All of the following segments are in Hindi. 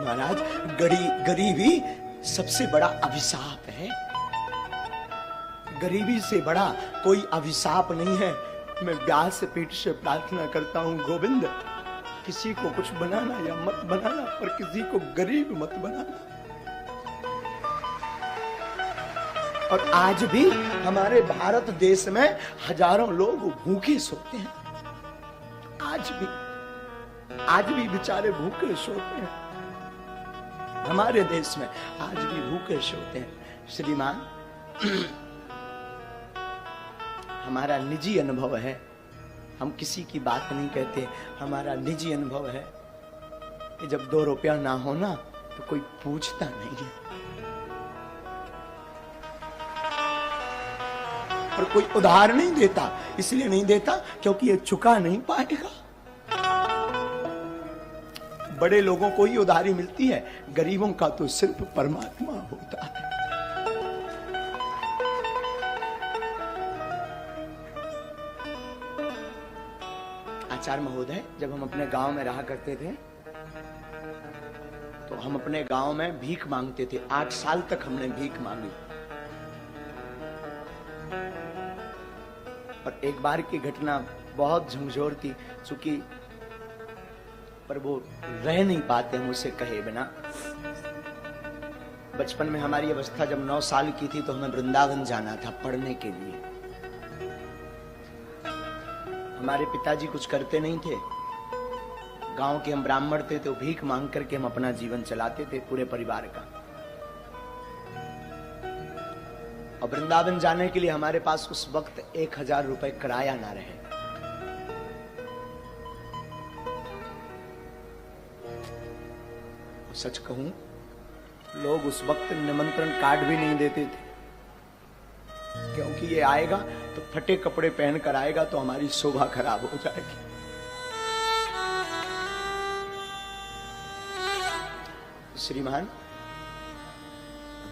महाराज, गरीबी सबसे बड़ा अभिशाप है। गरीबी से बड़ा कोई अभिशाप नहीं है। मैं व्यास पीठ से प्रार्थना करता हूं, गोविंद, किसी को कुछ बनाना या मत बनाना, पर किसी को गरीब मत बनाना। और आज भी हमारे भारत देश में हजारों लोग भूखे सोते हैं। आज भी बेचारे भूखे सोते हैं। हमारे देश में आज भी भूखे सोते हैं। श्रीमान, हमारा निजी अनुभव है, हम किसी की बात नहीं कहते, हमारा निजी अनुभव है कि जब 2 रुपया ना हो ना तो कोई पूछता नहीं है, और कोई उधार नहीं देता। इसलिए नहीं देता क्योंकि ये चुका नहीं पाएगा। बड़े लोगों को ही उधारी मिलती है, गरीबों का तो सिर्फ परमात्मा होता है। आचार्य महोदय, जब हम अपने गांव में रहा करते थे तो हम अपने गांव में भीख मांगते थे। 8 साल तक हमने भीख मांगी। और एक बार की घटना बहुत झंझोर थी, चूंकि पर वो रह नहीं पाते हम उसे कहे बिना। बचपन में हमारी अवस्था जब 9 साल की थी तो हमें वृंदावन जाना था पढ़ने के लिए। हमारे पिताजी कुछ करते नहीं थे, गांव के हम ब्राह्मण थे, तो भीख मांग करके हम अपना जीवन चलाते थे पूरे परिवार का। और वृंदावन जाने के लिए हमारे पास उस वक्त 1000 रुपए किराया ना रहे। सच कहूं, लोग उस वक्त निमंत्रण कार्ड भी नहीं देते थे, क्योंकि ये आएगा तो फटे कपड़े पहनकर आएगा तो हमारी शोभा खराब हो जाएगी। श्रीमान,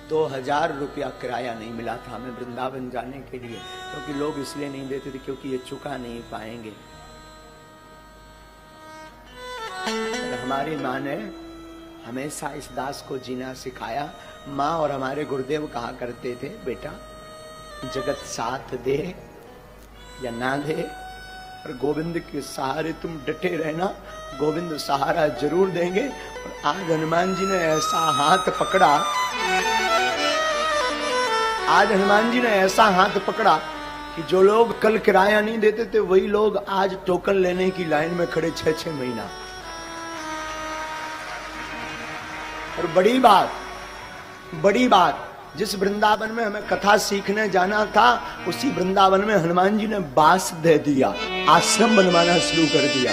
2000 रुपया किराया नहीं मिला था हमें वृंदावन जाने के लिए, क्योंकि लोग इसलिए नहीं देते थे क्योंकि ये चुका नहीं पाएंगे। हमारी माँ ने हमेशा इस दास को जीना सिखाया। माँ और हमारे गुरुदेव कहा करते थे, बेटा जगत साथ दे या ना दे, पर गोविंद के सहारे तुम डटे रहना, गोविंद सहारा जरूर देंगे। और आज हनुमान जी ने ऐसा हाथ पकड़ा, आज हनुमान जी ने ऐसा हाथ पकड़ा कि जो लोग कल किराया नहीं देते थे वही लोग आज टोकन लेने की लाइन में खड़े 6-6 महीना। और बड़ी बात, जिस वृंदावन में हमें कथा सीखने जाना था उसी वृंदावन में हनुमान जी ने बास दे दिया, आश्रम बनवाना शुरू कर दिया।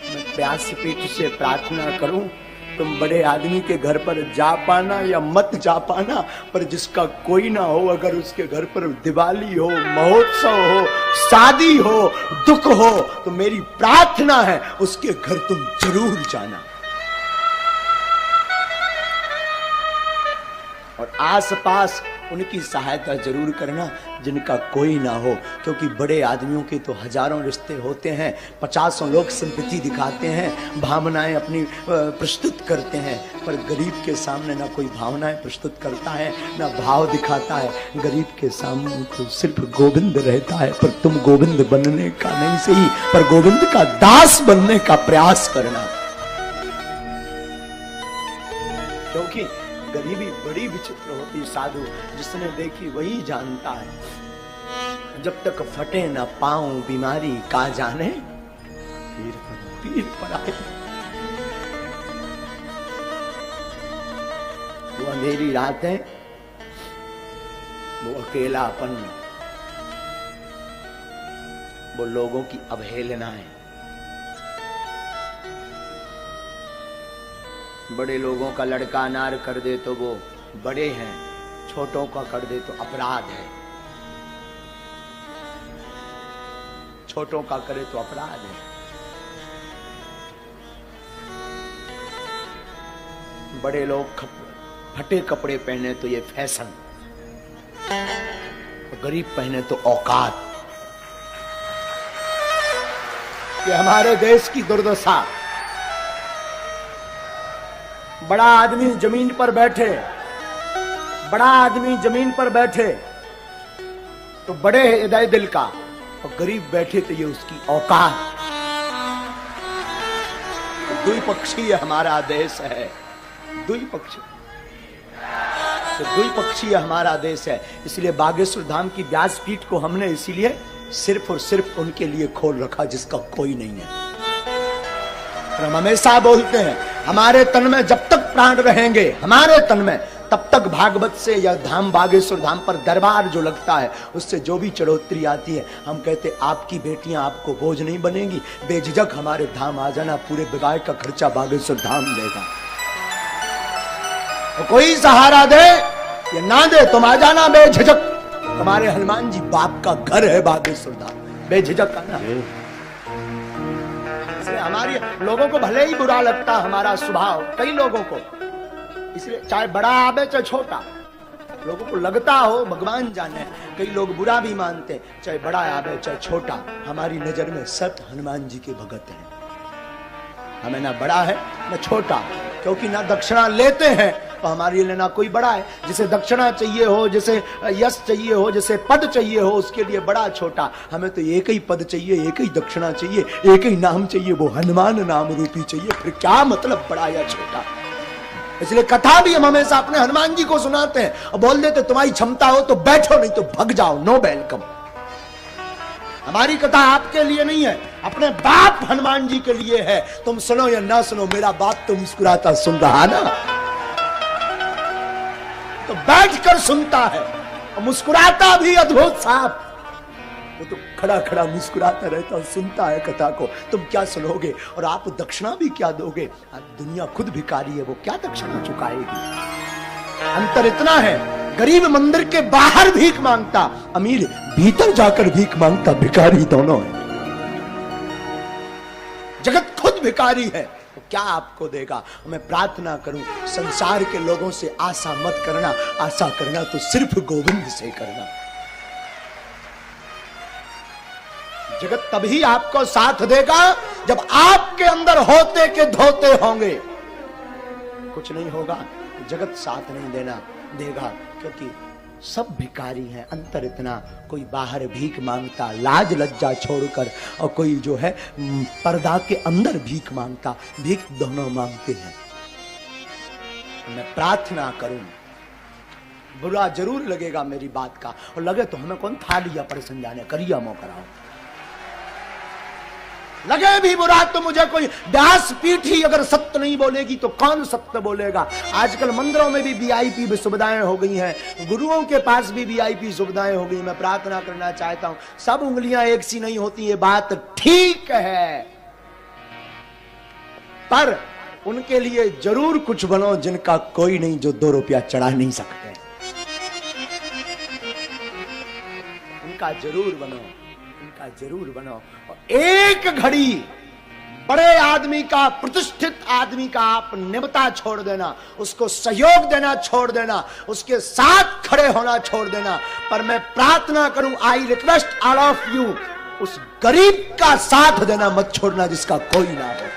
मैं व्यासपीठ से प्रार्थना करूं, तुम बड़े आदमी के घर पर जा पाना या मत जा पाना, पर जिसका कोई ना हो, अगर उसके घर पर दिवाली हो, महोत्सव हो, शादी हो, दुख हो, तो मेरी प्रार्थना है उसके घर तुम जरूर जाना। और आसपास उनकी सहायता जरूर करना जिनका कोई ना हो, क्योंकि बड़े आदमियों के तो हजारों रिश्ते होते हैं, 50 लोग सिंपैथी दिखाते हैं, भावनाएं अपनी प्रस्तुत करते हैं, पर गरीब के सामने ना कोई भावनाएं प्रस्तुत करता है ना भाव दिखाता है। गरीब के सामने तो सिर्फ गोविंद रहता है। पर तुम गोविंद बनने का नहीं सही, पर गोविंद का दास बनने का प्रयास करना, क्योंकि गरीबी बड़ी विचित्र होती। साधु जिसने देखी वही जानता है। जब तक फटे न पाऊं बीमारी का जाने, पीर पर आए। वो अंधेरी रातें, वो अकेलापन, वो लोगों की अवहेलनाएं। बड़े लोगों का लड़का अनार कर दे तो वो बड़े हैं, छोटों का कर दे तो अपराध है, छोटों का करे तो अपराध है। बड़े लोग फटे कपड़े पहने तो ये फैशन, गरीब पहने तो औकात। कि हमारे देश की दुर्दशा। बड़ा आदमी जमीन पर बैठे, बड़ा आदमी जमीन पर बैठे तो बड़े हृदय दिल का, और गरीब बैठे तो ये उसकी औकात। द्विपक्षीय हमारा देश है, द्विपक्षीय, तो द्विपक्षीय हमारा देश है। इसलिए बागेश्वर धाम की व्यासपीठ को हमने इसीलिए सिर्फ और सिर्फ उनके लिए खोल रखा जिसका कोई नहीं है। हम हमेशा बोलते हैं हमारे तन में जब तक प्राण रहेंगे, हमारे तन में, तब तक भागवत से या धाम बागेश्वर धाम पर दरबार जो लगता है उससे जो भी चढ़ोतरी आती है, हम कहते आपकी बेटियां आपको बोझ नहीं बनेगी, बेझिझक हमारे धाम आ जाना, पूरे बिगाड़ का खर्चा बागेश्वर धाम लेगा। तो कोई सहारा दे या ना दे, तुम आ जाना बेझिझक। तुम्हारे हनुमान जी बाप का घर है बागेश्वर धाम, बेझिझक आना। हमारी लोगों को भले ही बुरा लगता हमारा स्वभाव, कई लोगों को, इसलिए चाहे बड़ा आवे चाहे छोटा, लोगों को लगता हो, भगवान जाने, कई लोग बुरा भी मानते, चाहे बड़ा आवे चाहे छोटा, हमारी नजर में सब हनुमान जी के भगत हैं। हमें ना बड़ा है ना छोटा, क्योंकि ना दक्षिणा लेते हैं तो हमारे लिए ना कोई बड़ा है। जिसे दक्षिणा चाहिए हो, जिसे यश चाहिए हो, जिसे पद चाहिए हो, उसके लिए बड़ा छोटा। हमें तो एक ही पद चाहिए, एक ही दक्षिणा चाहिए, एक ही नाम चाहिए, वो हनुमान नाम रूपी चाहिए। फिर क्या मतलब बड़ा या छोटा। इसलिए कथा भी हम हमेशा अपने हनुमान जी को सुनाते हैं और बोल देते तुम्हारी क्षमता हो तो बैठो, नहीं तो भग जाओ, नो वेलकम। हमारी कथा आपके लिए नहीं है, अपने बाप हनुमान जी के लिए है। तुम सुनो या ना सुनो, मेरा बाप तो मुस्कुराता सुन रहा ना, तो बैठकर सुनता है और मुस्कुराता भी अद्भुत साफ। वो तो खड़ा खड़ा मुस्कुराता रहता और सुनता है कथा को। तुम क्या सुनोगे और आप दक्षिणा भी क्या दोगे? दुनिया खुद भिखारी है, वो क्या दक्षिणा चुकाएगी? अंतर इतना है, गरीब मंदिर के बाहर भीख मांगता, अमीर भीतर जाकर भीख मांगता, भिखारी दोनों है। जगत खुद भिखारी है, तो क्या आपको देगा? मैं प्रार्थना करूं संसार के लोगों से आशा मत करना, आशा करना तो सिर्फ गोविंद से करना। जगत तभी आपको साथ देगा जब आपके अंदर होते के धोते होंगे। कुछ नहीं होगा, जगत साथ नहीं देगा, क्योंकि सब भिखारी हैं। अंतर इतना, कोई बाहर भीख मांगता लाज लज्जा छोड़कर, और कोई जो है पर्दा के अंदर भीख मांगता, भीख दोनों मांगते हैं। मैं प्रार्थना करूं, बुरा जरूर लगेगा मेरी बात का, और लगे तो हमें कौन था लिया पर समझाने, करिया मो कराओ। लगे भी बुरा तो मुझे कोई व्यास पीठ ही अगर सत्य नहीं बोलेगी तो कौन सत्य बोलेगा। आजकल मंदिरों में भी वीआईपी सुविधाएं हो गई हैं, गुरुओं के पास भी वीआईपी सुविधाएं हो गई। मैं प्रार्थना करना चाहता हूं, सब उंगलियां एक सी नहीं होती, ये बात ठीक है, पर उनके लिए जरूर कुछ बनो जिनका कोई नहीं, जो 2 रुपया चढ़ा नहीं सकते, उनका जरूर बनो, उनका जरूर बनो। एक घड़ी बड़े आदमी का, प्रतिष्ठित आदमी का आप निमता छोड़ देना, उसको सहयोग देना छोड़ देना, उसके साथ खड़े होना छोड़ देना। पर मैं प्रार्थना करूं, I request all of you, उस गरीब का साथ देना मत छोड़ना जिसका कोई ना हो।